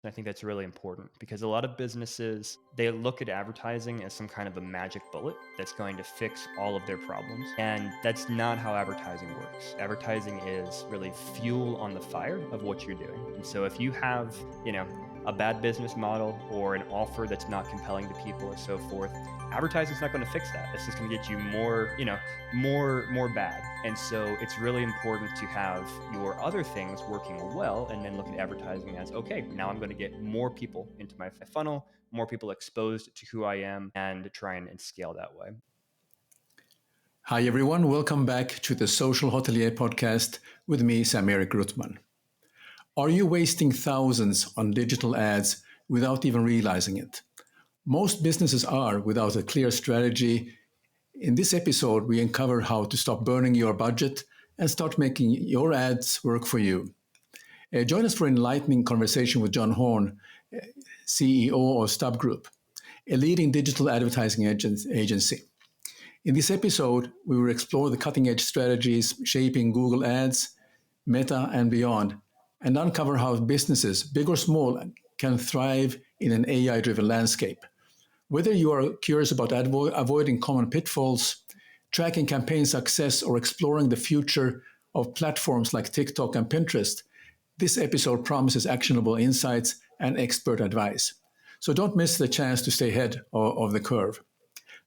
I think that's really important because a lot of businesses, they look at advertising as some kind of a magic bullet that's going to fix all of their problems. And that's not how advertising works. Advertising is really fuel on the fire of what you're doing. And so if you have, a bad business model or an offer that's not compelling to people or so forth, advertising's not going to fix that. It's just going to get you more bad. And so it's really important to have your other things working well and then look at advertising as, okay, now I'm going to get more people into my funnel, more people exposed to who I am, and try and scale that way. Hi, everyone. Welcome back to the Social Hotelier podcast with me, Sam-Erik. Are you wasting thousands on digital ads without even realizing it? Most businesses are without a clear strategy. In this episode, we uncover how to stop burning your budget and start making your ads work for you. Join us for an enlightening conversation with John Horn, CEO of Stub Group, a leading digital advertising agency. In this episode, we will explore the cutting-edge strategies shaping Google Ads, Meta, and beyond, and uncover how businesses, big or small, can thrive in an AI-driven landscape. Whether you are curious about avoiding common pitfalls, tracking campaign success, or exploring the future of platforms like TikTok and Pinterest, this episode promises actionable insights and expert advice. So don't miss the chance to stay ahead of the curve.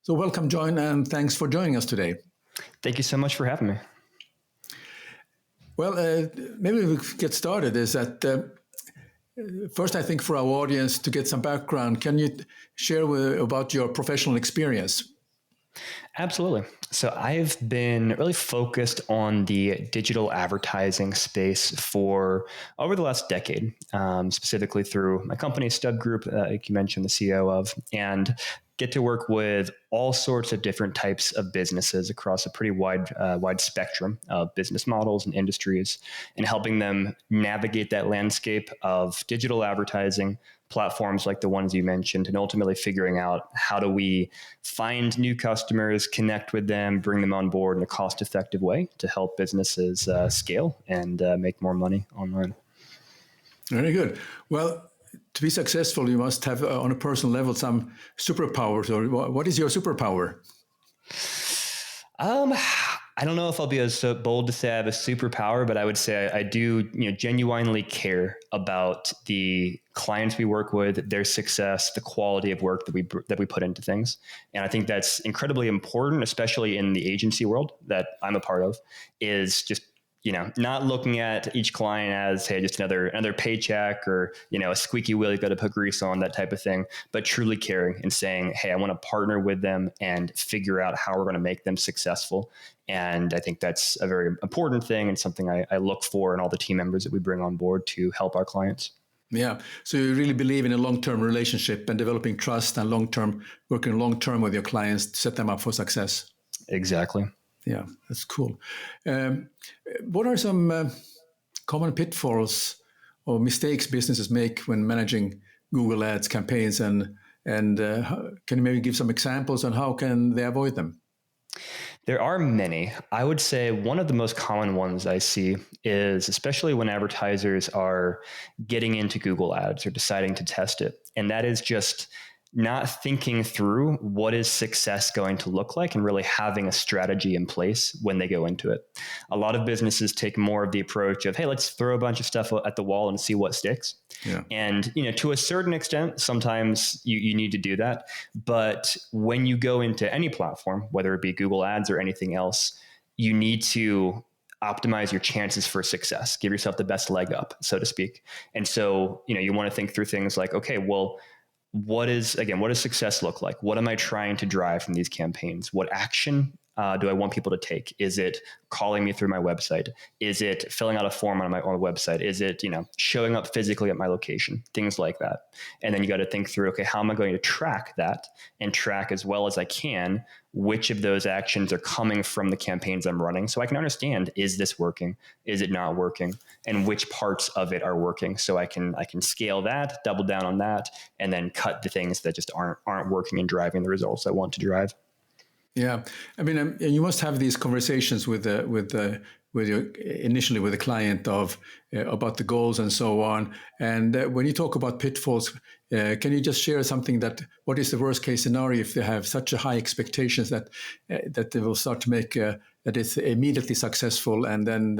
So welcome, John, and thanks for joining us today. Thank you so much for having me. Well, maybe we get started. Is that first, I think for our audience to get some background, can you share about your professional experience? Absolutely. So I've been really focused on the digital advertising space for over the last decade, specifically through my company, Stub Group, like you mentioned, the CEO of, and get to work with all sorts of different types of businesses across a pretty wide spectrum of business models and industries, and helping them navigate that landscape of digital advertising, platforms like the ones you mentioned, and ultimately figuring out how do we find new customers, connect with them, bring them on board in a cost-effective way to help businesses scale and make more money online. Very good. Well, to be successful, you must have, on a personal level, some superpowers. Or what is your superpower? I don't know if I'll be as bold to say I have a superpower, but I would say I do, genuinely care about the clients we work with, their success, the quality of work that we put into things. And I think that's incredibly important, especially in the agency world that I'm a part of, is just not looking at each client as, hey, just another paycheck or, a squeaky wheel you've got to put grease on, that type of thing, but truly caring and saying, hey, I want to partner with them and figure out how we're going to make them successful. And I think that's a very important thing and something I look for in all the team members that we bring on board to help our clients. Yeah. So you really believe in a long-term relationship and developing trust and working long-term with your clients to set them up for success. Exactly. Yeah, that's cool. What are some common pitfalls or mistakes businesses make when managing Google Ads campaigns, and can you maybe give some examples on how can they avoid them? There are many. I would say one of the most common ones I see is, especially when advertisers are getting into Google Ads or deciding to test it, and that is just not thinking through what is success going to look like and really having a strategy in place when they go into it. A lot of businesses take more of the approach of, hey, let's throw a bunch of stuff at the wall and see what sticks. Yeah. And, to a certain extent, sometimes you need to do that. But when you go into any platform, whether it be Google Ads or anything else, you need to optimize your chances for success, give yourself the best leg up, so to speak. And so, you want to think through things like, okay, well, what does success look like? What am I trying to drive from these campaigns? What action do I want people to take? Is it calling me through my website? Is it filling out a form on my own website? Is it, showing up physically at my location? Things like that. And then you got to think through, okay, how am I going to track that and track as well as I can which of those actions are coming from the campaigns I'm running, so I can understand, is this working? Is it not working? And which parts of it are working, so I can scale that, double down on that, and then cut the things that just aren't working and driving the results I want to drive. Yeah, I mean, you must have these conversations with the with your initially with the client of about the goals and so on. And when you talk about pitfalls, can you just share something that what is the worst case scenario if they have such a high expectations that that they will start to make that it's immediately successful, and then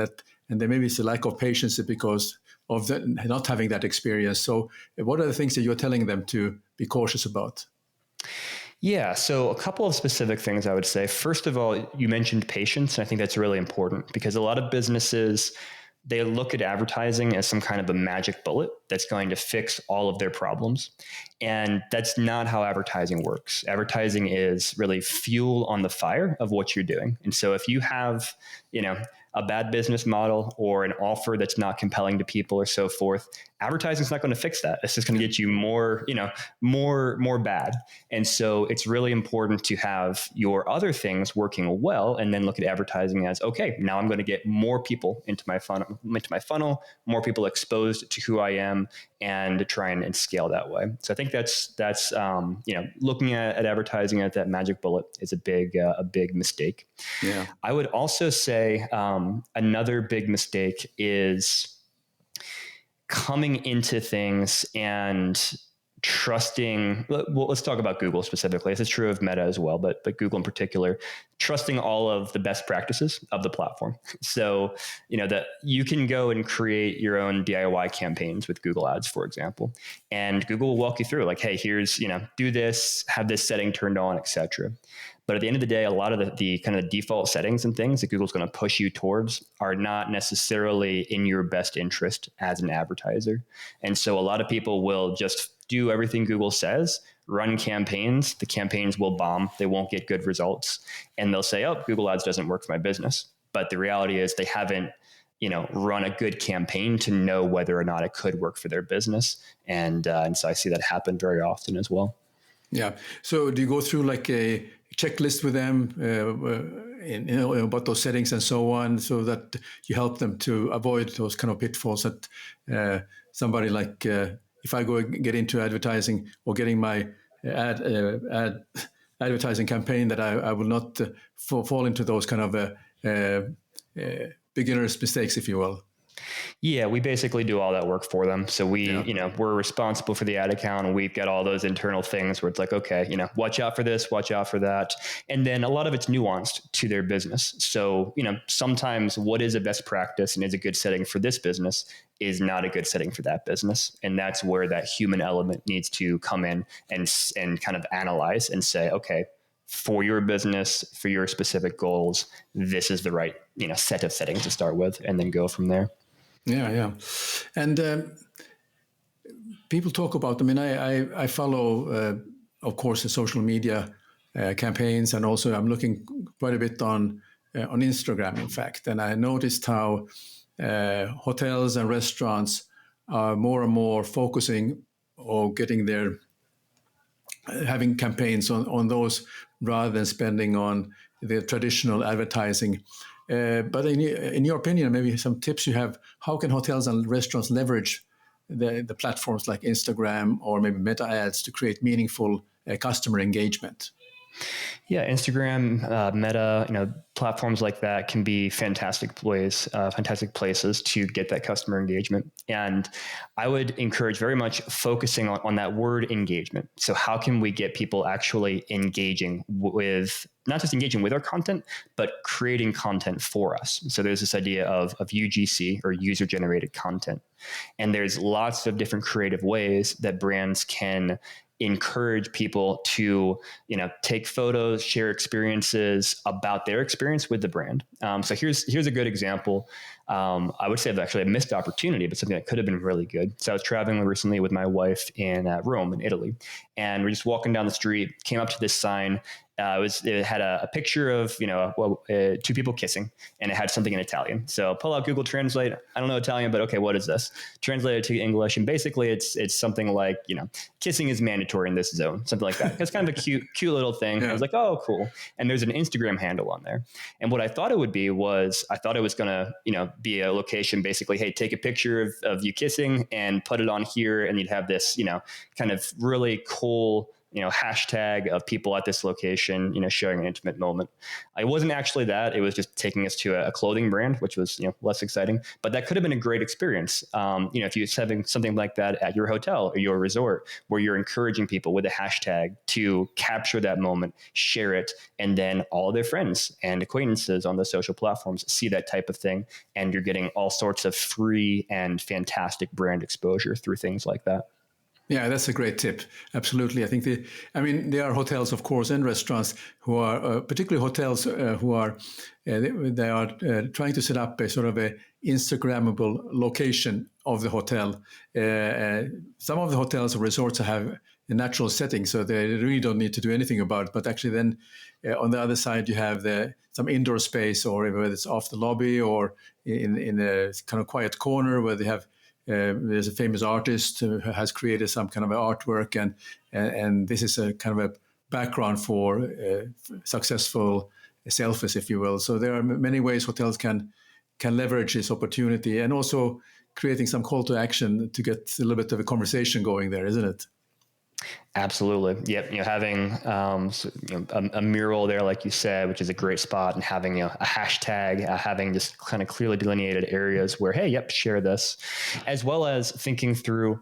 maybe it's a lack of patience because of not having that experience. So what are the things that you're telling them to be cautious about? Yeah, so a couple of specific things I would say. First of all, you mentioned patience, and I think that's really important because a lot of businesses, they look at advertising as some kind of a magic bullet that's going to fix all of their problems. And that's not how advertising works. Advertising is really fuel on the fire of what you're doing. And so if you have, a bad business model or an offer that's not compelling to people or so forth, advertising is not going to fix that. It's just going to get you more bad. And so it's really important to have your other things working well, and then look at advertising as, okay, now I'm going to get more people into my funnel, more people exposed to who I am, and try and scale that way. So I think that's looking at advertising at that magic bullet is a big mistake. Yeah. I would also say another big mistake is coming into things and trusting. Well, let's talk about Google specifically. This is true of Meta as well, but Google in particular, trusting all of the best practices of the platform. So, that you can go and create your own DIY campaigns with Google Ads, for example, and Google will walk you through like, hey, here's, do this, have this setting turned on, etc. But at the end of the day, a lot of the kind of default settings and things that Google's going to push you towards are not necessarily in your best interest as an advertiser. And so a lot of people will just do everything Google says, run campaigns. The campaigns will bomb. They won't get good results. And they'll say, oh, Google Ads doesn't work for my business. But the reality is they haven't run a good campaign to know whether or not it could work for their business. And so I see that happen very often as well. Yeah. So do you go through like a checklist with them about those settings and so on, so that you help them to avoid those kind of pitfalls that somebody like if I go get into advertising or getting my advertising campaign, that I will not fall into those kind of beginner's mistakes, if you will. Yeah, we basically do all that work for them. So we're responsible for the ad account, and we've got all those internal things where it's like, okay, watch out for this, watch out for that. And then a lot of it's nuanced to their business. So, sometimes what is a best practice and is a good setting for this business is not a good setting for that business. And that's where that human element needs to come in and kind of analyze and say, okay, for your business, for your specific goals, this is the right, set of settings to start with, and then go from there. Yeah. And people talk about, I follow, of course, the social media campaigns, and also I'm looking quite a bit on Instagram, in fact. And I noticed how hotels and restaurants are more and more focusing or having campaigns on those rather than spending on the traditional advertising. But in your opinion, maybe some tips you have, how can hotels and restaurants leverage the platforms like Instagram or maybe Meta ads to create meaningful customer engagement? Yeah, Instagram, Meta, platforms like that can be fantastic places to get that customer engagement. And I would encourage very much focusing on that word engagement. So how can we get people actually engaging with, not just engaging with our content, but creating content for us? So there's this idea of UGC, or user generated content. And there's lots of different creative ways that brands can encourage people to, take photos, share experiences about their experience with the brand. So here's a good example. I would say actually a missed opportunity, but something that could have been really good. So I was traveling recently with my wife in Rome, in Italy, and we're just walking down the street, came up to this sign. It had a picture of, two people kissing, and it had something in Italian. So pull out Google Translate. I don't know Italian, but okay, what is this? Translate it to English. And basically it's something like, kissing is mandatory in this zone, something like that. It's kind of a cute little thing. Yeah. I was like, oh, cool. And there's an Instagram handle on there. And what I thought it would be was, I thought it was going to, be a location, basically, hey, take a picture of you kissing and put it on here. And you'd have this, kind of really cool, hashtag of people at this location, sharing an intimate moment. It wasn't actually that. It was just taking us to a clothing brand, which was, less exciting, but that could have been a great experience. If you're having something like that at your hotel or your resort, where you're encouraging people with a hashtag to capture that moment, share it, and then all their friends and acquaintances on the social platforms see that type of thing. And you're getting all sorts of free and fantastic brand exposure through things like that. Yeah, that's a great tip. Absolutely. I think there are hotels, of course, and restaurants who are, particularly hotels who are, they are trying to set up a sort of a Instagrammable location of the hotel. Some of the hotels or resorts have a natural setting, so they really don't need to do anything about it. But actually then on the other side, you have some indoor space, or whether it's off the lobby or in a kind of quiet corner where they have there's a famous artist who has created some kind of artwork, and this is a kind of a background for successful selfies, if you will. So there are many ways hotels can leverage this opportunity, and also creating some call to action to get a little bit of a conversation going there, isn't it? Absolutely. Yep. Having a mural there, like you said, which is a great spot, and having a hashtag, having just kind of clearly delineated areas where, hey, yep, share this, as well as thinking through,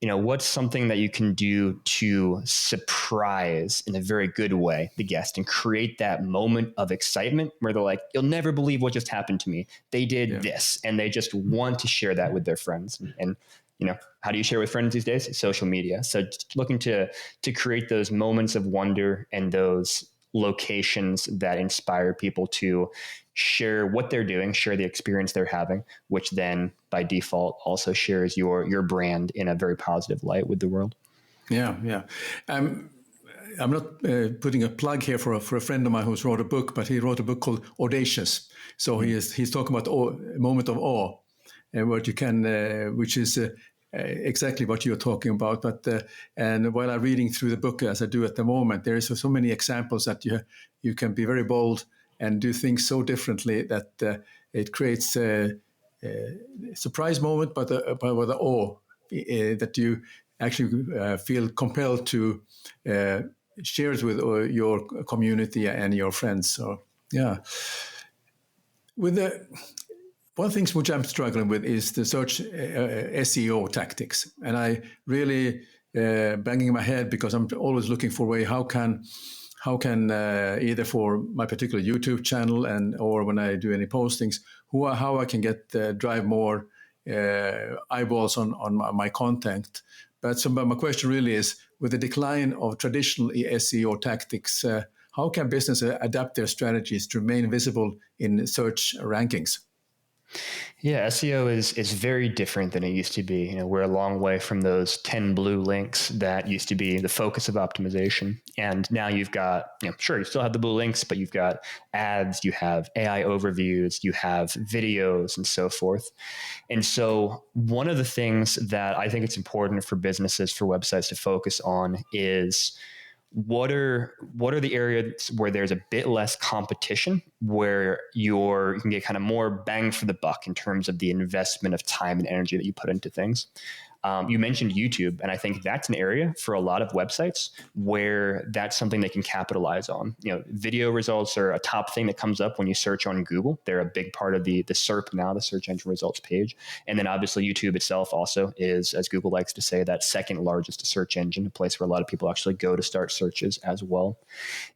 what's something that you can do to surprise in a very good way the guest and create that moment of excitement where they're like, you'll never believe what just happened to me. They did this, and they just want to share that with their friends. And how do you share with friends these days? Social media. So looking to create those moments of wonder and those locations that inspire people to share what they're doing, share the experience they're having, which then by default also shares your brand in a very positive light with the world. Yeah, yeah. I'm not putting a plug here for a friend of mine who's wrote a book, but he wrote a book called Audacious. So he's talking about a moment of awe, and what you can, which is exactly what you're talking about. But and while I'm reading through the book, as I do at the moment, there is so many examples that you can be very bold and do things so differently that it creates a surprise moment, but with the awe that you actually feel compelled to share it with your community and your friends. So yeah, with the one thing which I'm struggling with is the search SEO tactics, and I really banging my head because I'm always looking for a way how can either for my particular YouTube channel or when I do any postings, how I can drive more eyeballs on my content. But my question really is, with the decline of traditional SEO tactics, how can businesses adapt their strategies to remain visible in search rankings? Yeah, SEO is very different than it used to be. We're a long way from those 10 blue links that used to be the focus of optimization. And now you've got, sure, you still have the blue links, but you've got ads, you have AI overviews, you have videos and so forth. And so one of the things that I think it's important for businesses, for websites to focus on is what are the areas where there's a bit less competition, where you can get kind of more bang for the buck in terms of the investment of time and energy that you put into things. You mentioned YouTube, and I think that's an area for a lot of websites where that's something they can capitalize on. Video results are a top thing that comes up when you search on Google. They're a big part of the SERP now, the search engine results page. And then obviously YouTube itself also is, as Google likes to say, that second largest search engine, a place where a lot of people actually go to start searches as well.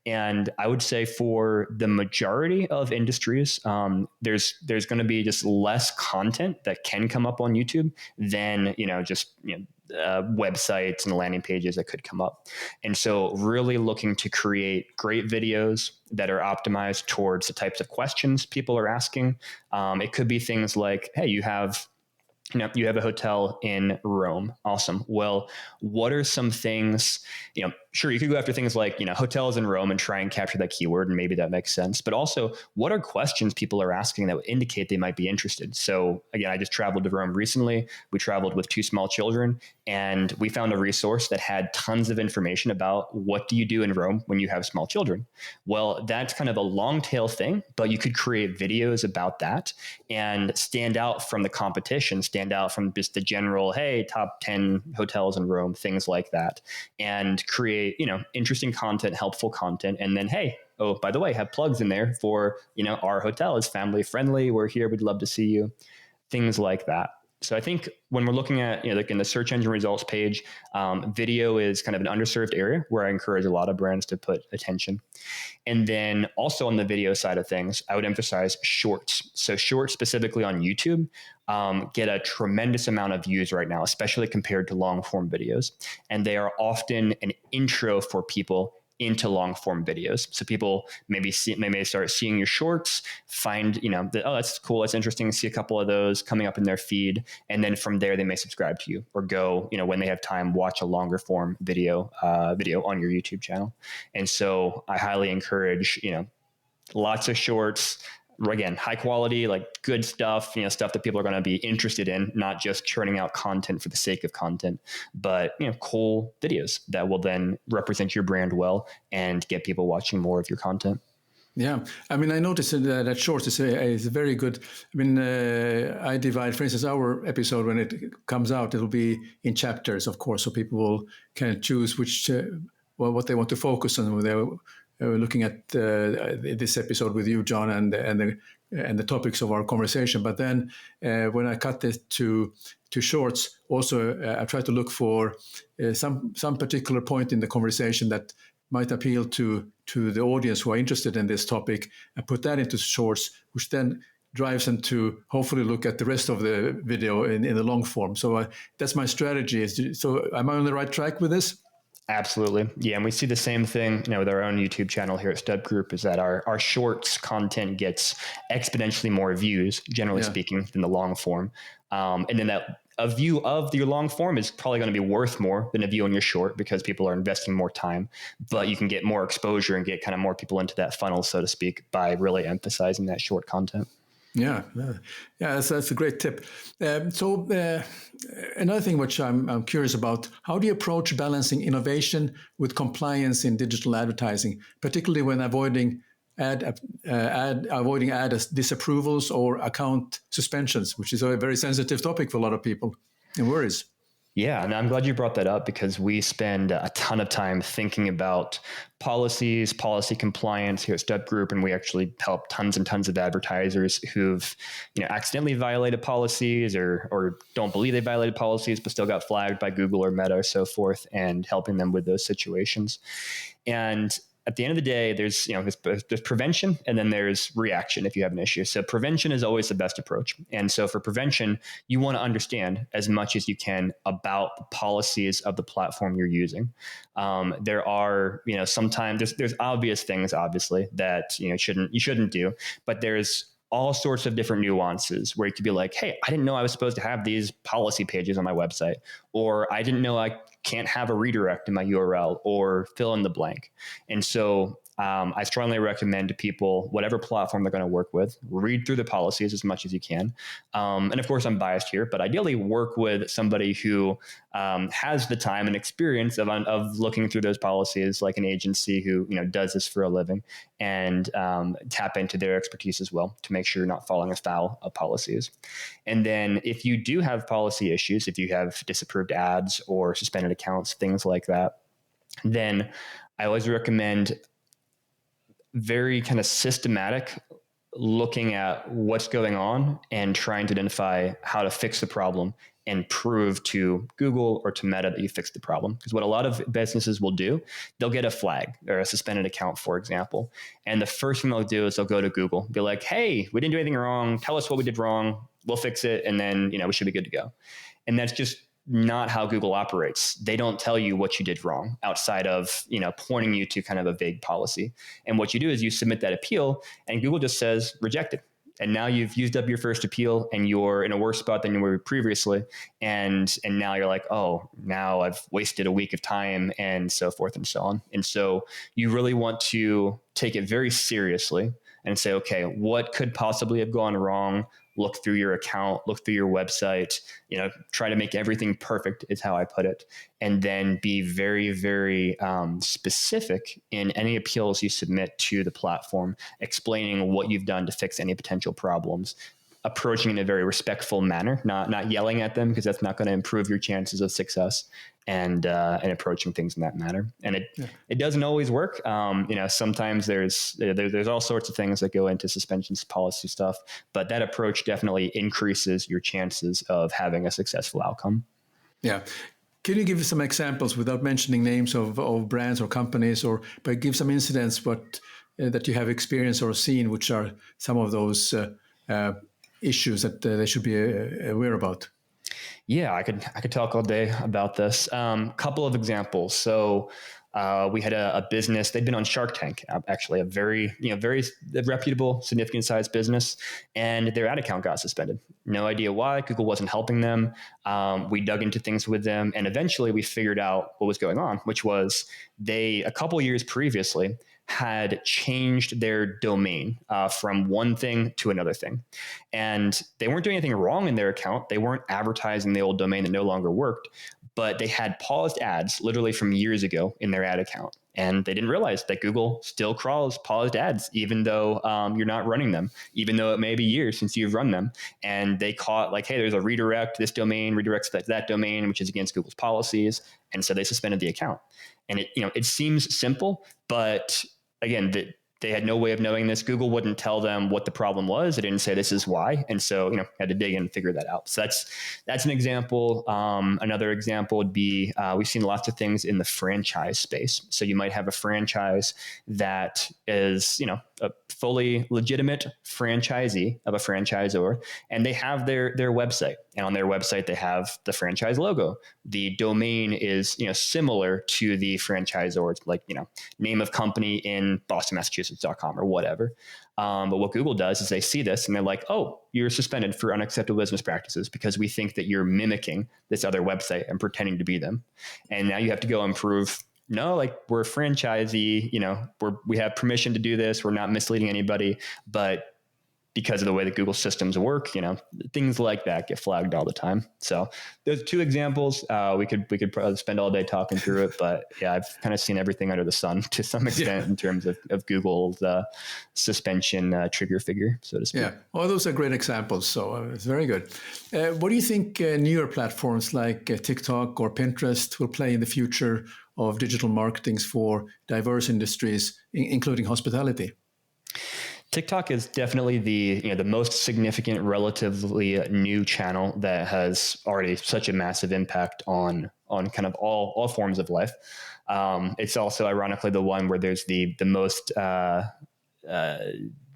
And I would say for the majority of industries, there's going to be just less content that can come up on YouTube than, websites and landing pages that could come up. And so really looking to create great videos that are optimized towards the types of questions people are asking. It could be things like, hey, you have a hotel in Rome. Awesome. Well, what are some things, sure, you could go after things like, hotels in Rome and try and capture that keyword, and maybe that makes sense. But also, what are questions people are asking that would indicate they might be interested? So again, I just traveled to Rome recently. We traveled with 2 small children, and we found a resource that had tons of information about what do you do in Rome when you have small children. Well, that's kind of a long tail thing, but you could create videos about that and stand out from the competition, stand out from just the general, hey, top 10 hotels in Rome, things like that, and create create, interesting content, helpful content. And then, hey, oh, by the way, have plugs in there for, our hotel is family friendly. We're here. We'd love to see you. Things like that. So I think when we're looking at, like in the search engine results page, video is kind of an underserved area where I encourage a lot of brands to put attention. And then also on the video side of things, I would emphasize shorts. So shorts specifically on YouTube get a tremendous amount of views right now, especially compared to long form videos. And they are often an intro for people into long form videos. So people maybe start seeing your shorts, find, that, oh, that's cool. That's interesting. See a couple of those coming up in their feed. And then from there, they may subscribe to you or go, when they have time, watch a longer form video on your YouTube channel. And so I highly encourage, lots of shorts, again, high quality, like good stuff, stuff that people are going to be interested in, not just churning out content for the sake of content, but, cool videos that will then represent your brand well and get people watching more of your content. Yeah, I mean, I noticed that shorts is very good. I mean, I divide, for instance, our episode when it comes out, it'll be in chapters, of course, so people will kind of choose which what they want to focus on when they're looking at this episode with you, John, and the topics of our conversation. But then when I cut it to shorts, also I try to look for some particular point in the conversation that might appeal to the audience who are interested in this topic, and put that into shorts, which then drives them to hopefully look at the rest of the video in the long form. So that's my strategy. So am I on the right track with this? Absolutely. Yeah. And we see the same thing, with our own YouTube channel here at Stud Group, is that our shorts content gets exponentially more views, generally speaking, than the long form. And then that a view of your long form is probably going to be worth more than a view on your short because people are investing more time, but you can get more exposure and get kind of more people into that funnel, so to speak, by really emphasizing that short content. Yeah, that's a great tip. So another thing which I'm curious about, how do you approach balancing innovation with compliance in digital advertising, particularly when avoiding ad disapprovals or account suspensions, which is a very sensitive topic for a lot of people and worries. Yeah, and I'm glad you brought that up because we spend a ton of time thinking about policies, policy compliance here at Stud Group, and we actually help tons and tons of advertisers who've, accidentally violated policies or don't believe they violated policies, but still got flagged by Google or Meta or so forth, and helping them with those situations. And at the end of the day, there's prevention and then there's reaction if you have an issue. So prevention is always the best approach. And so for prevention, you want to understand as much as you can about the policies of the platform you're using. There are, sometimes there's obvious things, obviously, that you shouldn't do, but there's all sorts of different nuances where you could be like, hey, I didn't know I was supposed to have these policy pages on my website, or I didn't know I can't have a redirect in my URL, or fill in the blank. And so I strongly recommend to people, whatever platform they're going to work with, read through the policies as much as you can. And of course, I'm biased here, but ideally work with somebody who has the time and experience of looking through those policies, like an agency who does this for a living, and tap into their expertise as well to make sure you're not falling afoul of policies. And then if you do have policy issues, if you have disapproved ads or suspended accounts, things like that, then I always recommend very kind of systematic looking at what's going on and trying to identify how to fix the problem and prove to Google or to Meta that you fixed the problem. Because what a lot of businesses will do, they'll get a flag or a suspended account, for example. And the first thing they'll do is they'll go to Google, be like, hey, we didn't do anything wrong. Tell us what we did wrong. We'll fix it. And then, we should be good to go. And that's just not how Google operates. They don't tell you what you did wrong outside of, pointing you to kind of a vague policy. And what you do is you submit that appeal and Google just says rejected. And now you've used up your first appeal and you're in a worse spot than you were previously. And now you're like, oh, now I've wasted a week of time and so forth and so on. And so you really want to take it very seriously and say, okay, what could possibly have gone wrong? Look through your account, look through your website, try to make everything perfect is how I put it. And then be very, very specific in any appeals you submit to the platform, explaining what you've done to fix any potential problems. approaching in a very respectful manner, not yelling at them, because that's not going to improve your chances of success, and approaching things in that manner. And it doesn't always work. Sometimes there's all sorts of things that go into suspensions policy stuff, but that approach definitely increases your chances of having a successful outcome. Yeah. Can you give some examples without mentioning names of brands or companies, but give some incidents that you have experienced or seen, which are some of those issues that they should be aware about? Yeah, I could talk all day about this. Couple of examples. So we had a business. They'd been on Shark Tank, actually, a very reputable, significant sized business, and their ad account got suspended. No idea why. Google wasn't helping them. We dug into things with them, and eventually we figured out what was going on, which was they, a couple years previously, had changed their domain from one thing to another thing. And they weren't doing anything wrong in their account. They weren't advertising the old domain that no longer worked, but they had paused ads literally from years ago in their ad account. And they didn't realize that Google still crawls paused ads, even though you're not running them, even though it may be years since you've run them. And they caught like, hey, there's a redirect. This domain redirects that domain, which is against Google's policies. And so they suspended the account. And it seems simple, but again, they had no way of knowing this. Google wouldn't tell them what the problem was. It didn't say this is why. And so, had to dig in and figure that out. So that's an example. Another example would be, we've seen lots of things in the franchise space. So you might have a franchise that is, a fully legitimate franchisee of a franchisor, and they have their website. And on their website, they have the franchise logo. The domain is, similar to the franchisor. It's like, name of company in Boston, Massachusetts.com or whatever. But what Google does is they see this and they're like, oh, you're suspended for unacceptable business practices because we think that you're mimicking this other website and pretending to be them. And now you have to go and prove, no, like we're a franchisee, we have permission to do this. We're not misleading anybody, but because of the way that Google systems work, things like that get flagged all the time. So there's two examples. We could probably spend all day talking through it, but yeah, I've kind of seen everything under the sun to some extent in terms of Google's suspension trigger figure, so to speak. Yeah, well, those are great examples. So it's very good. What do you think newer platforms like TikTok or Pinterest will play in the future of digital marketing for diverse industries, including hospitality? TikTok is definitely the most significant, relatively new channel that has already such a massive impact on kind of all forms of life. It's also ironically the one where there's the most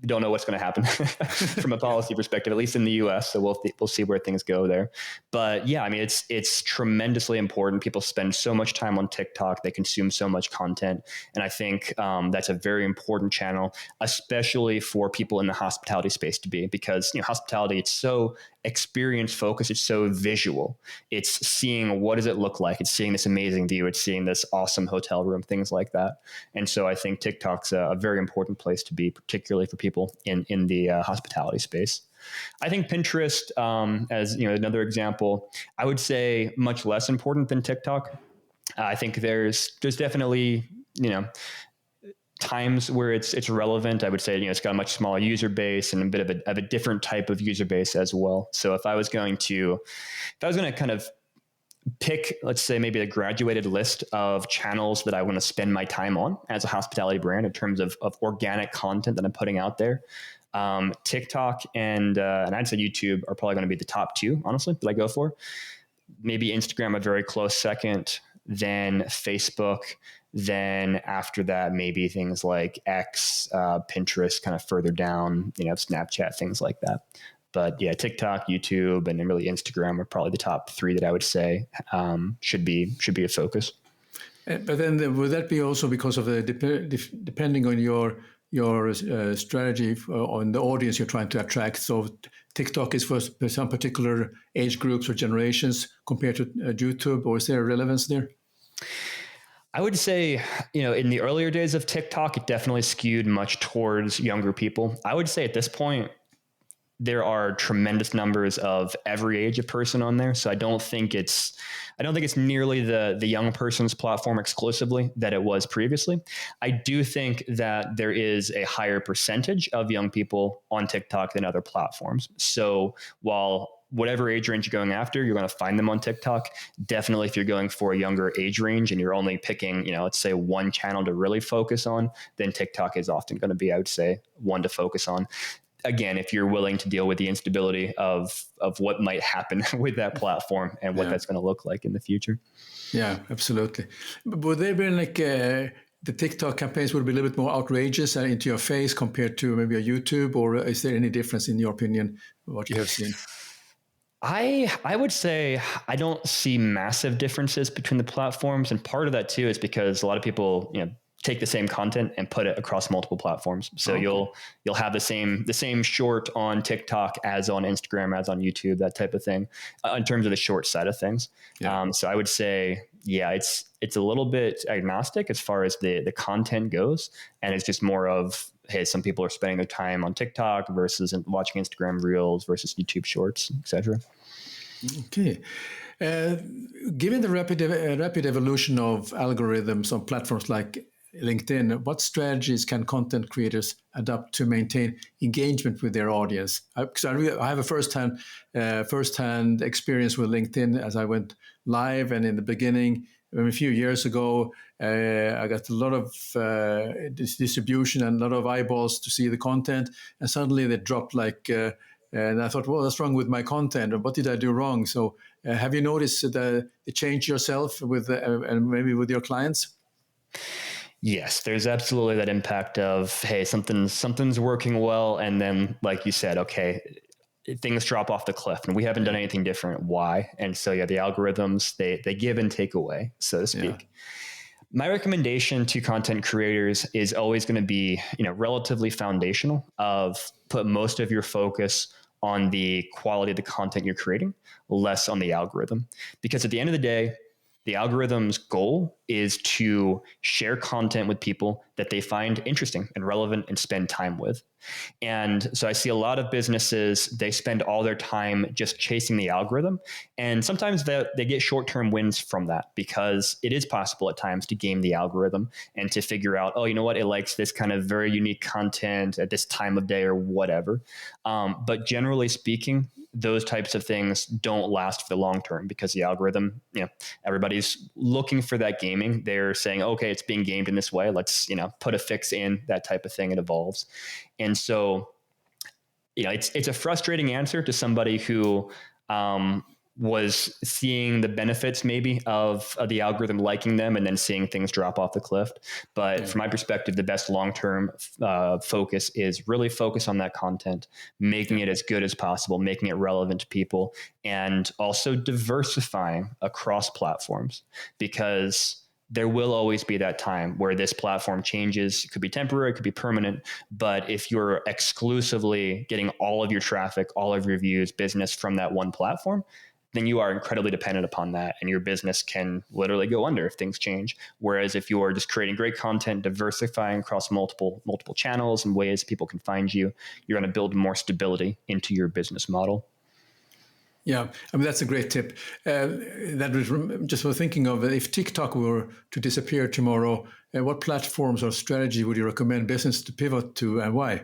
we don't know what's going to happen from a policy perspective, at least in the US. So we'll see where things go there. But yeah, I mean, it's tremendously important. People spend so much time on TikTok. They consume so much content. And I think that's a very important channel, especially for people in the hospitality space to be, because hospitality, it's so experience focused. It's so visual. It's seeing what does it look like. It's seeing this amazing view. It's seeing this awesome hotel room, things like that. And so I think TikTok's a very important place to be, particularly for people in the hospitality space. I think Pinterest, as another example, I would say much less important than TikTok. I think there's definitely times where it's relevant. I would say, it's got a much smaller user base and a bit of a different type of user base as well. So if I was going to kind of pick, let's say maybe a graduated list of channels that I want to spend my time on as a hospitality brand in terms of organic content that I'm putting out there, TikTok and I'd say YouTube are probably going to be the top two, honestly, that I go for. Maybe Instagram a very close second, then Facebook. Then after that, maybe things like X, Pinterest, kind of further down, Snapchat, things like that. But yeah, TikTok, YouTube, and then really Instagram are probably the top three that I would say should be a focus. But then would that be also because of the depending on your strategy on the audience you're trying to attract? So TikTok is for some particular age groups or generations compared to YouTube, or is there a relevance there? I would say, in the earlier days of TikTok, it definitely skewed much towards younger people. I would say at this point, there are tremendous numbers of every age of person on there. So I don't think it's nearly the young person's platform exclusively that it was previously. I do think that there is a higher percentage of young people on TikTok than other platforms. So while whatever age range you're going after, you're going to find them on TikTok. Definitely if you're going for a younger age range and you're only picking, let's say one channel to really focus on, then TikTok is often going to be, I would say, one to focus on. Again, if you're willing to deal with the instability of what might happen with that platform and what that's going to look like in the future. Yeah, absolutely. But would there be the TikTok campaigns would be a little bit more outrageous and into your face compared to maybe a YouTube, or is there any difference in your opinion, what you have seen? I would say I don't see massive differences between the platforms. And part of that too is because a lot of people, take the same content and put it across multiple platforms. So you'll have the same short on TikTok as on Instagram, as on YouTube, that type of thing, in terms of the short side of things. Yeah. So I would say, it's a little bit agnostic as far as the content goes. And it's just more of, hey, some people are spending their time on TikTok versus watching Instagram Reels versus YouTube Shorts, etc. Okay. Given the rapid evolution of algorithms on platforms like LinkedIn, what strategies can content creators adopt to maintain engagement with their audience? Because I have a first-hand experience with LinkedIn as I went live, and in the beginning, a few years ago, I got a lot of distribution and a lot of eyeballs to see the content, and suddenly they dropped and I thought, well, what's wrong with my content, or what did I do wrong? So, have you noticed the change yourself with and maybe with your clients? Yes, there's absolutely that impact of, hey, something's working well, and then, like you said, okay, things drop off the cliff, and we haven't done anything different. Why? And so, the algorithms they give and take away, so to speak. Yeah. My recommendation to content creators is always going to be, relatively foundational. Of put most of your focus on the quality of the content you're creating, less on the algorithm, because at the end of the day, the algorithm's goal is to share content with people that they find interesting and relevant and spend time with. And so I see a lot of businesses, they spend all their time just chasing the algorithm. And sometimes they get short-term wins from that, because it is possible at times to game the algorithm and to figure out, oh, you know what, it likes this kind of very unique content at this time of day or whatever. But generally speaking, those types of things don't last for the long term, because the algorithm, everybody's looking for that gaming. They're saying, okay, it's being gamed in this way. Let's, put a fix in, that type of thing. It evolves. And so, it's a frustrating answer to somebody who was seeing the benefits maybe of the algorithm liking them and then seeing things drop off the cliff. But from my perspective, the best long-term focus is really focus on that content, making it as good as possible, making it relevant to people, and also diversifying across platforms, because there will always be that time where this platform changes. It could be temporary, it could be permanent. But if you're exclusively getting all of your traffic, all of your views, business from that one platform, then you are incredibly dependent upon that, and your business can literally go under if things change. Whereas if you are just creating great content, diversifying across multiple channels and ways people can find you, you're going to build more stability into your business model. Yeah, I mean, that's a great tip. That was just for thinking of, if TikTok were to disappear tomorrow, what platforms or strategy would you recommend business to pivot to, and why?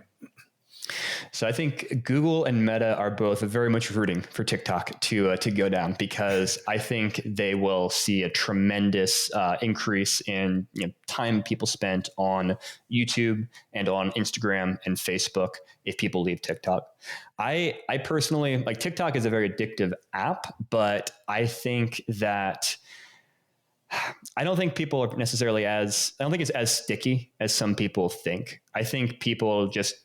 So I think Google and Meta are both very much rooting for TikTok to go down, because I think they will see a tremendous increase in time people spent on YouTube and on Instagram and Facebook if people leave TikTok. I personally, like, TikTok is a very addictive app, but I think that I don't think people are necessarily I don't think it's as sticky as some people think. I think people just,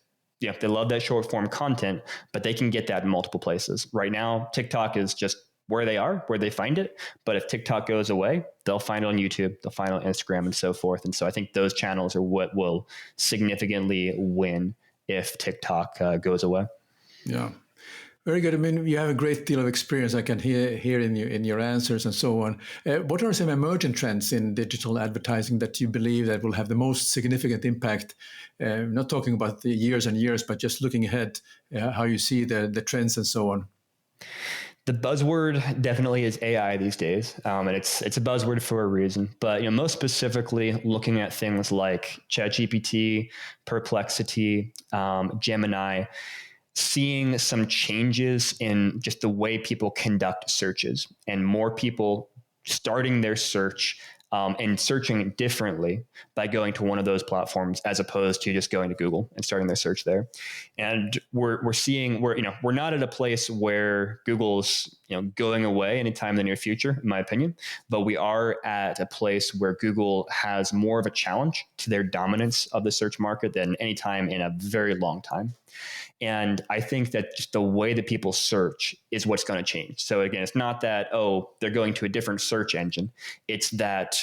they love that short form content, but they can get that in multiple places. Right now, TikTok is just where they are, where they find it. But if TikTok goes away, they'll find it on YouTube, they'll find it on Instagram, and so forth. And so I think those channels are what will significantly win if TikTok goes away. Yeah. Very good. I mean, you have a great deal of experience. I can hear in your answers and so on. What are some emerging trends in digital advertising that you believe that will have the most significant impact? Not talking about the years and years, but just looking ahead, how you see the trends and so on. The buzzword definitely is AI these days, and it's a buzzword for a reason. But most specifically, looking at things like ChatGPT, Perplexity, Gemini, seeing some changes in just the way people conduct searches, and more people starting their search and searching differently by going to one of those platforms as opposed to just going to Google and starting their search there. And we're seeing we're not at a place where Google's going away anytime in the near future, in my opinion, but we are at a place where Google has more of a challenge to their dominance of the search market than any time in a very long time. And I think that just the way that people search is what's going to change. So again, it's not that, they're going to a different search engine. It's that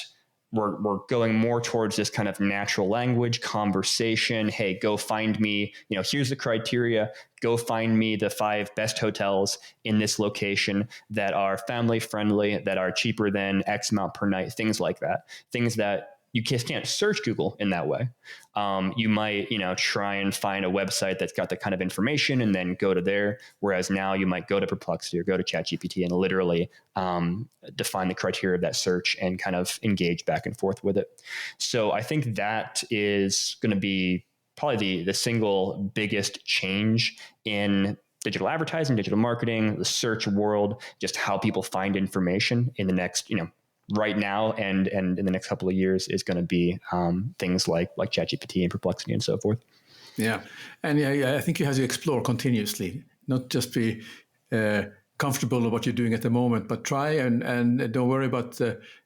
we're going more towards this kind of natural language conversation. Hey, go find me, here's the criteria. Go find me the 5 best hotels in this location that are family friendly, that are cheaper than X amount per night, things like that. Things that you just can't search Google in that way. You might, try and find a website that's got the kind of information and then go to there. Whereas now you might go to Perplexity or go to ChatGPT and literally define the criteria of that search and kind of engage back and forth with it. So I think that is going to be probably the single biggest change in digital advertising, digital marketing, the search world, just how people find information in the next, right now and in the next couple of years is going to be things like ChatGPT and Perplexity and so forth. Yeah, and I think you have to explore continuously, not just be comfortable with what you're doing at the moment, but try and don't worry about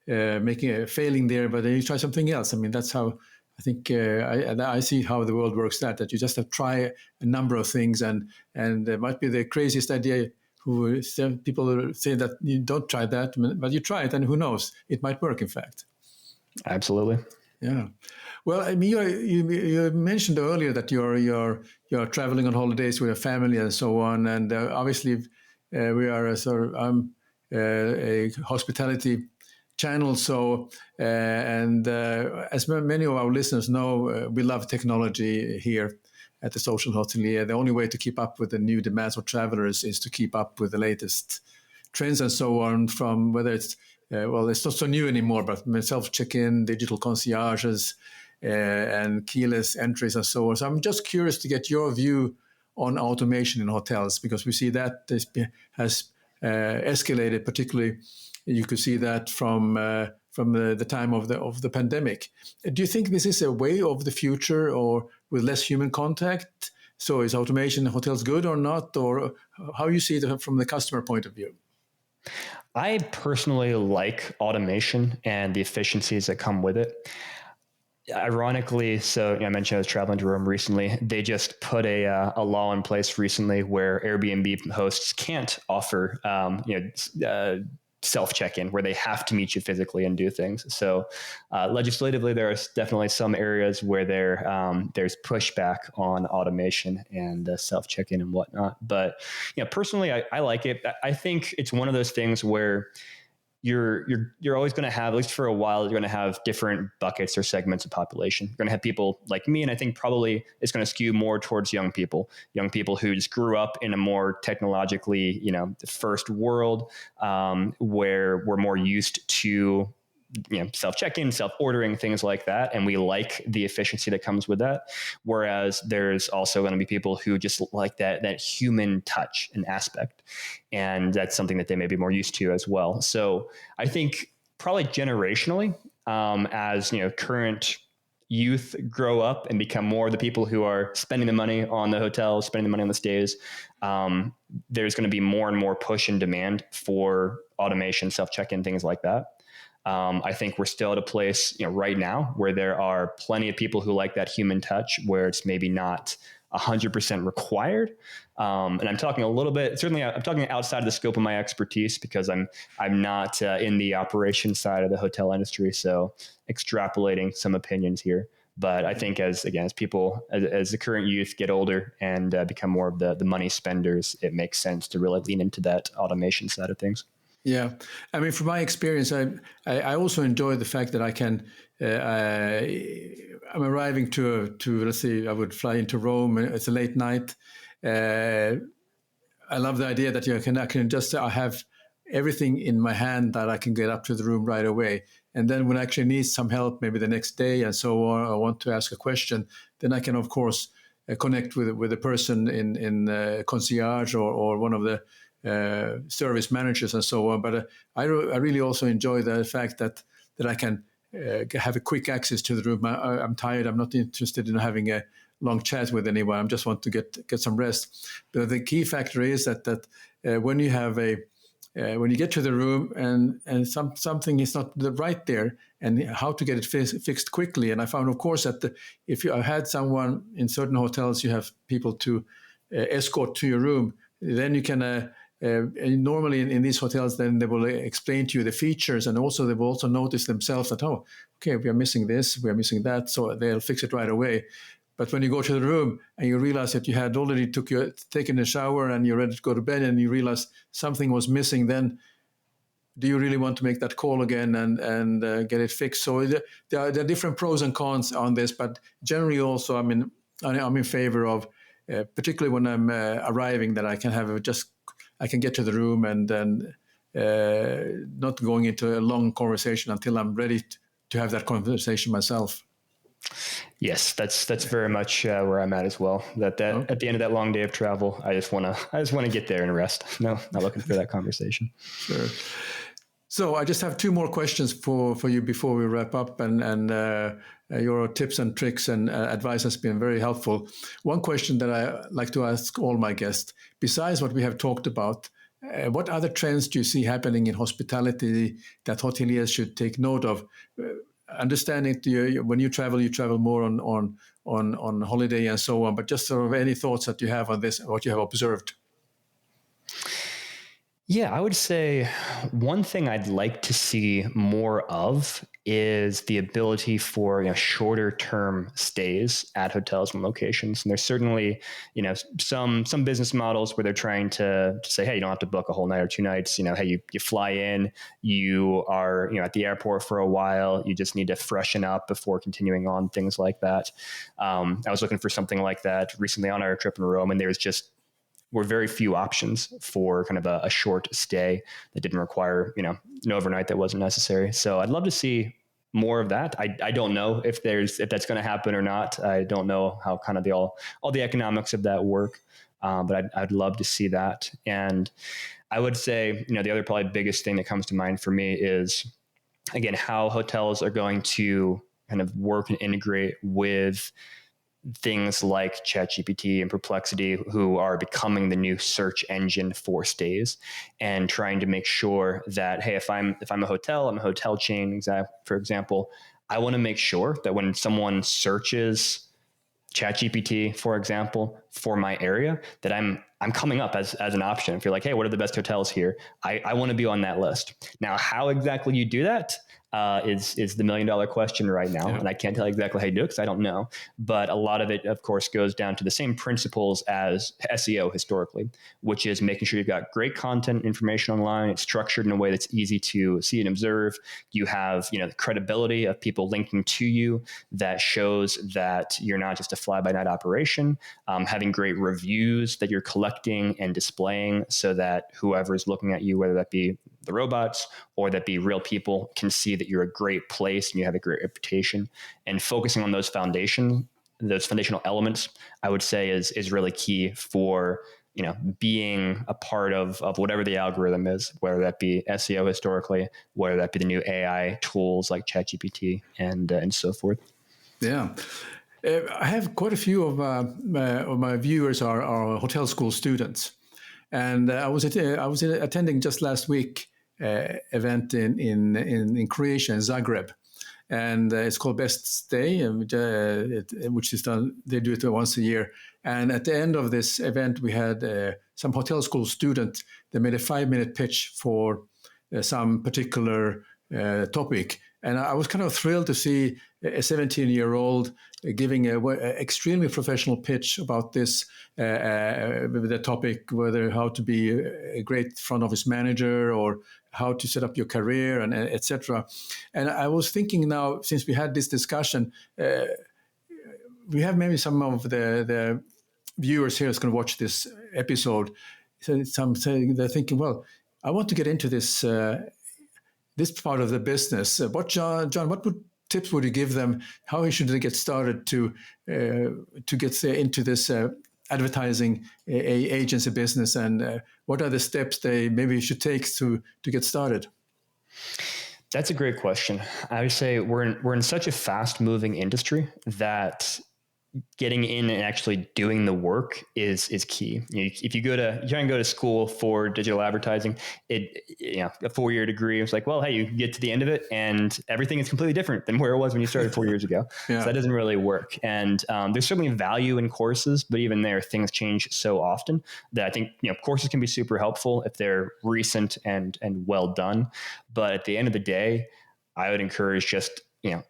failing there, but then you try something else. I mean, that's how I think I see how the world works. That you just have to try a number of things, and it might be the craziest idea. People say that you don't try that, but you try it, and who knows? It might work, in fact. Absolutely. Yeah. Well, I mean, you mentioned earlier that you're traveling on holidays with your family and so on, and obviously we are a hospitality channel. So, as many of our listeners know, we love technology here at the Social Hotelier. The only way to keep up with the new demands of travelers is to keep up with the latest trends and so on, from whether it's, it's not so new anymore, but self-check-in, digital concierges, and keyless entries and so on. So I'm just curious to get your view on automation in hotels, because we see that this has escalated, particularly you could see that from the time of the pandemic. Do you think this is a way of the future, or with less human contact? So is automation in hotels good or not, or how you see it from the customer point of view? I personally like automation and the efficiencies that come with it. Ironically, so I mentioned I was traveling to Rome recently. They just put a law in place recently where Airbnb hosts can't offer self check-in, where they have to meet you physically and do things. So legislatively, there are definitely some areas where there's pushback on automation and self check-in and whatnot. But personally, I like it. I think it's one of those things where you're always going to have, at least for a while, you're going to have different buckets or segments of population. You're going to have people like me, and I think probably it's going to skew more towards young people who just grew up in a more technologically, first world, where we're more used to self-check-in, self-ordering, things like that. And we like the efficiency that comes with that. Whereas there's also going to be people who just like that human touch and aspect. And that's something that they may be more used to as well. So I think probably generationally, as current youth grow up and become more the people who are spending the money on the hotels, spending the money on the stays, there's going to be more and more push and demand for automation, self-check-in, things like that. I think we're still at a place, right now where there are plenty of people who like that human touch, where it's maybe not 100% required. And I'm talking a little bit, certainly I'm talking outside of the scope of my expertise, because I'm not in the operations side of the hotel industry. So extrapolating some opinions here, But I think as people, as the current youth get older and become more of the money spenders, it makes sense to really lean into that automation side of things. Yeah, I mean, from my experience, I also enjoy the fact that I can. I'm arriving to let's say I would fly into Rome. It's a late night. I love the idea that I can just I have everything in my hand that I can get up to the room right away. And then when I actually need some help, maybe the next day and so on, I want to ask a question, then I can of course connect with a person in concierge or one of the service managers and so on. But I really also enjoy the fact that I can have a quick access to the room. I'm tired. I'm not interested in having a long chat with anyone. I just want to get some rest. But the key factor is that when you have when you get to the room and something is not right there, and how to get it fixed quickly. And I found, of course, that if you had someone in certain hotels, you have people to escort to your room, then you can. Normally in these hotels, then they will explain to you the features, and also they will also notice themselves that, oh, okay, we are missing this, we are missing that, so they'll fix it right away. But when you go to the room and you realize that you had already taken a shower and you're ready to go to bed, and you realize something was missing, then do you really want to make that call again and get it fixed? So there are different pros and cons on this, but generally also, I'm in favor of, particularly when I'm arriving, that I can have I can get to the room and then not going into a long conversation until I'm ready to have that conversation myself. Yes, that's very much where I'm at as well. That at the end of that long day of travel, I just want to get there and rest. No, not looking for that conversation. Sure. So I just have two more questions for you before we wrap up, and your tips and tricks and advice has been very helpful. One question that I like to ask all my guests, besides what we have talked about, what other trends do you see happening in hospitality that hoteliers should take note of? Understanding when you travel more on holiday and so on, but just sort of any thoughts that you have on this, what you have observed. Yeah, I would say one thing I'd like to see more of is the ability for shorter term stays at hotels and locations. And there's certainly some business models where they're trying to say, hey, you don't have to book a whole night or 2 nights. Hey, you fly in, you are at the airport for a while, you just need to freshen up before continuing on, things like that. I was looking for something like that recently on our trip in Rome, and were very few options for kind of a short stay that didn't require, an overnight that wasn't necessary. So I'd love to see more of that. I don't know if that's going to happen or not. I don't know how kind of all the economics of that work. But I'd love to see that. And I would say, the other probably biggest thing that comes to mind for me is, again, how hotels are going to kind of work and integrate with things like ChatGPT and Perplexity, who are becoming the new search engine for stays, and trying to make sure that, hey, if I'm a hotel, I'm a hotel chain, for example, I want to make sure that when someone searches ChatGPT, for example, for my area, that I'm coming up as an option. If you're like, hey, what are the best hotels here? I want to be on that list. Now, how exactly you do that is the $1 million question right now. Yeah. And I can't tell you exactly how you do it because I don't know. But a lot of it, of course, goes down to the same principles as SEO historically, which is making sure you've got great content, information online. It's structured in a way that's easy to see and observe. You have, the credibility of people linking to you that shows that you're not just a fly-by-night operation. Having great reviews that you're collecting and displaying so that whoever is looking at you, whether that be the robots or that be real people, can see that you're a great place and you have a great reputation. And focusing on those foundational elements, I would say is really key for being a part of whatever the algorithm is, whether that be SEO historically, whether that be the new AI tools like ChatGPT and so forth. Yeah. I have quite a few of my viewers are hotel school students, and I was attending just last week event in Croatia, in Zagreb, and it's called Best Stay, which is done. They do it once a year, and at the end of this event, we had some hotel school students. They made a 5-minute pitch for some particular topic. And I was kind of thrilled to see a 17-year-old giving an extremely professional pitch about this, the topic, whether how to be a great front office manager or how to set up your career, and etc. And I was thinking now, since we had this discussion, we have maybe some of the viewers here is going to watch this episode. So some saying they're thinking, well, I want to get into this this part of the business. John, what tips would you give them? How should they get started to get into this advertising agency business, and what are the steps they maybe should take to get started? That's a great question. I would say we're in such a fast moving industry that getting in and actually doing the work is key. If you try and go to school for digital advertising, a 4-year degree, it's like, well, hey, you get to the end of it and everything is completely different than where it was when you started 4 years ago. Yeah. So that doesn't really work. And there's certainly value in courses, but even there, things change so often that I think, courses can be super helpful if they're recent and well done. But at the end of the day, I would encourage just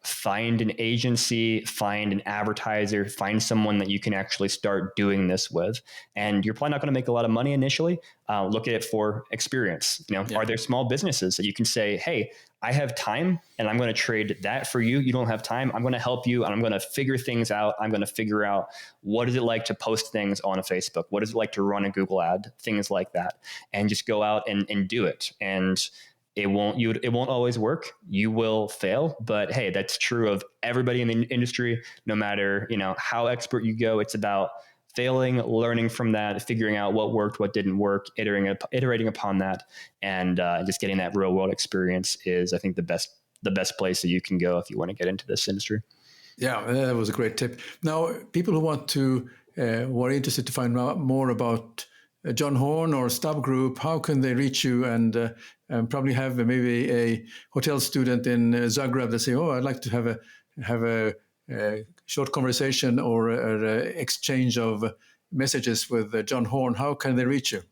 find an agency, find an advertiser, find someone that you can actually start doing this with. And you're probably not going to make a lot of money initially. Look at it for experience. Are there small businesses that you can say, hey, I have time and I'm going to trade that for you. You don't have time. I'm going to help you and I'm going to figure things out. I'm going to figure out what is it like to post things on a Facebook? What is it like to run a Google ad? Things like that. And just go out and do it. And it won't always work. You will fail, but hey, that's true of everybody in the industry. No matter how expert you go, it's about failing, learning from that, figuring out what worked, what didn't work, iterating upon that, and just getting that real world experience is, I think, the best place that you can go if you want to get into this industry. Yeah, that was a great tip. Now, people who are interested to find out more about John Horn or Stub Group, how can they reach you? And probably have maybe a hotel student in Zagreb that say, "Oh, I'd like to have a short conversation or an exchange of messages with John Horn." How can they reach you?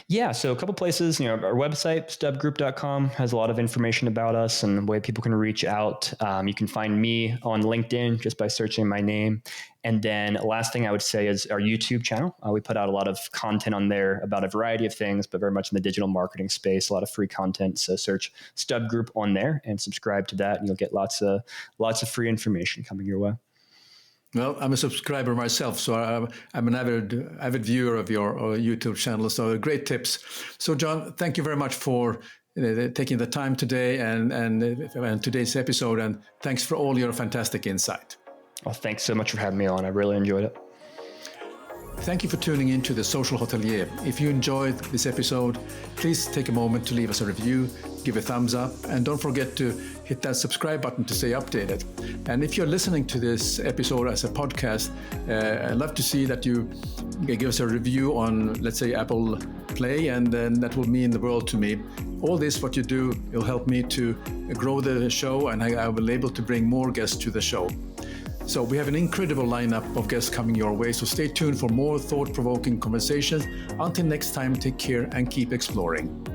Yeah, so a couple places. Our website, stubgroup.com, has a lot of information about us and the way people can reach out. You can find me on LinkedIn just by searching my name. And then last thing I would say is our YouTube channel. We put out a lot of content on there about a variety of things, but very much in the digital marketing space, a lot of free content. So search Stub Group on there and subscribe to that, and you'll get lots of free information coming your way. Well, I'm a subscriber myself, so I'm an avid viewer of your YouTube channel. So great tips. So John, thank you very much for taking the time today and today's episode, and thanks for all your fantastic insight. Well, thanks so much for having me on. I really enjoyed it. Thank you for tuning in to The Social Hotelier. If you enjoyed this episode, please take a moment to leave us a review, give a thumbs up, and don't forget to hit that subscribe button to stay updated. And if you're listening to this episode as a podcast, I'd love to see that you give us a review on, let's say, Apple Play, and then that will mean the world to me. All this, what you do, will help me to grow the show, and I will be able to bring more guests to the show. So we have an incredible lineup of guests coming your way, so stay tuned for more thought-provoking conversations. Until next time, take care and keep exploring.